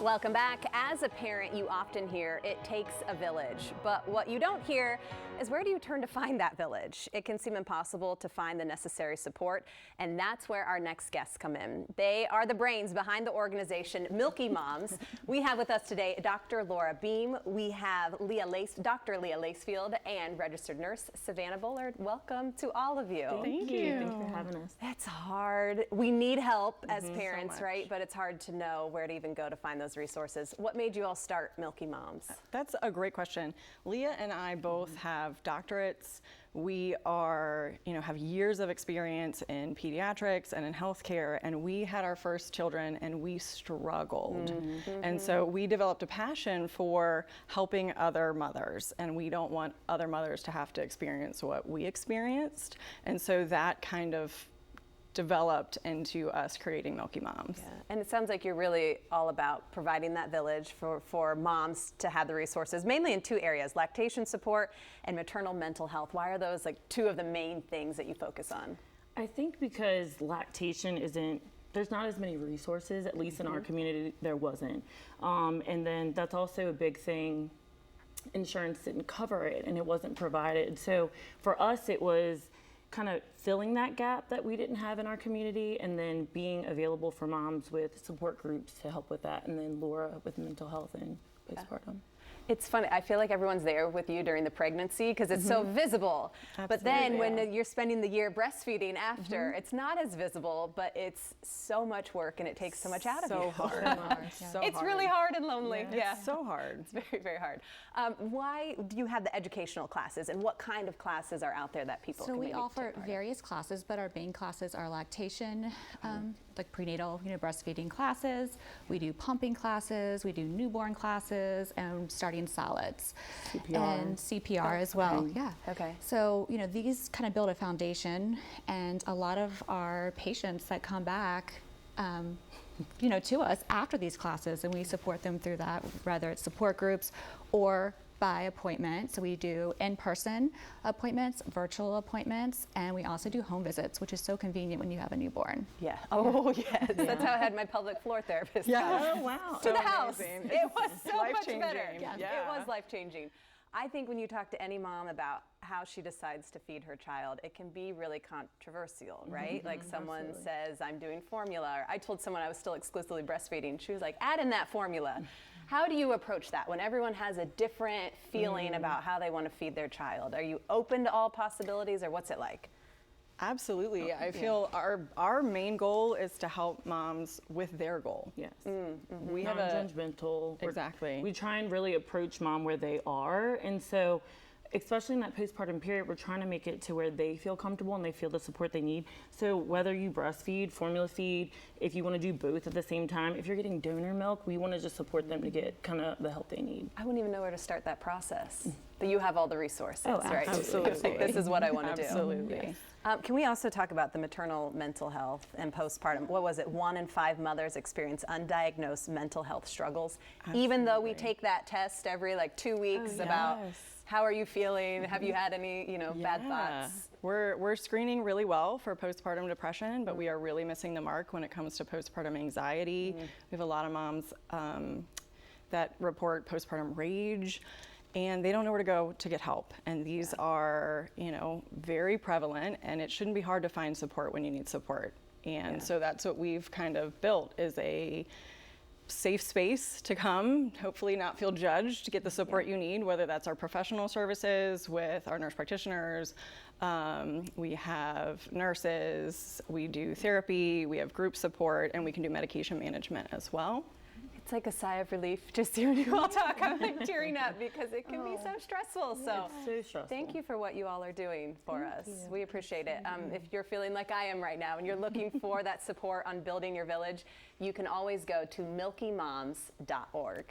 Welcome back. As a parent, you often hear it takes a village, but what you don't hear is where do you turn to find that village? It can seem impossible to find the necessary support, and that's where our next guests come in. They are the brains behind the organization Milky Moms. We have with us today Dr. Laura Behm. We have Dr. Lea Lacefield and registered nurse Savanna Bullard. Welcome to all of you. Thank you. Thanks for having us. It's hard. We need help as parents, right? But it's hard to know where to even go to find those resources. What made you all start Milky Moms? That's a great question. Leah and I both have doctorates. We have years of experience in pediatrics and in healthcare, and we had our first children and we struggled. And so we developed a passion for helping other mothers, and we don't want other mothers to have to experience what we experienced. And so that kind of developed into us creating Milky Moms. Yeah. And it sounds like you're really all about providing that village for moms to have the resources, mainly in two areas, lactation support and maternal mental health. Why are those like two of the main things that you focus on? I think because lactation there's not as many resources, at least in our community, there wasn't. And then that's also a big thing. Insurance didn't cover it and it wasn't provided. So for us, it was kind of filling that gap that we didn't have in our community, and then being available for moms with support groups to help with that, and then Laura with mental health and postpartum. It's funny, I feel like everyone's there with you during the pregnancy because it's so visible. Absolutely, but then when you're spending the year breastfeeding after, it's not as visible, but it's so much work and it takes so much out of you. So hard. It's really hard and lonely. It's so hard. It's very, very hard. Why do you have the educational classes, and what kind of classes are out there that people can maybe So we offer take part in? various classes, but our main classes are lactation, like prenatal, breastfeeding classes. We do pumping classes, we do newborn classes, and starting solids. And CPR as well. Yeah. Okay. So, these kind of build a foundation, and a lot of our patients that come back to us after these classes, and we support them through that, whether it's support groups or by appointment. So we do in-person appointments, virtual appointments, and we also do home visits, which is so convenient when you have a newborn. Yeah. Oh, yes. That's how I had my pelvic floor therapist. Yeah. come Oh, wow. To the So house. amazing. It was so much Life-changing. better. Yeah. It was life-changing. I think when you talk to any mom about how she decides to feed her child, it can be really controversial, right? Like someone says, I'm doing formula, or I told someone I was still exclusively breastfeeding. She was like, add in that formula. How do you approach that when everyone has a different feeling about how they want to feed their child? Are you open to all possibilities, or what's it like? Absolutely. I feel our main goal is to help moms with their goal. Yes. We have non-judgmental. Exactly. We try and really approach mom where they are, and so especially in that postpartum period, we're trying to make it to where they feel comfortable and they feel the support they need. So whether you breastfeed, formula feed, if you want to do both at the same time, if you're getting donor milk, we want to just support them to get kind of the help they need. I wouldn't even know where to start that process. But you have all the resources, right? Absolutely. Like, this is what I want to do. Absolutely. Can we also talk about the maternal mental health and postpartum? What was it? 1 in 5 mothers experience undiagnosed mental health struggles. Even though we take that test every 2 weeks about how are you feeling? Have you had any, bad thoughts? We're screening really well for postpartum depression, but we are really missing the mark when it comes to postpartum anxiety. We have a lot of moms that report postpartum rage, and they don't know where to go to get help. And these are, very prevalent, and it shouldn't be hard to find support when you need support. And so that's what we've kind of built, is a safe space to come, hopefully not feel judged, to get the support you need, whether that's our professional services with our nurse practitioners. We have nurses, we do therapy, we have group support, and we can do medication management as well. It's like a sigh of relief just hearing you all talk. I'm like tearing up because it can be so stressful. So It's so stressful. thank you for what you all are doing for us. We appreciate it. If you're feeling like I am right now and you're looking for that support on building your village, you can always go to milkymoms.org.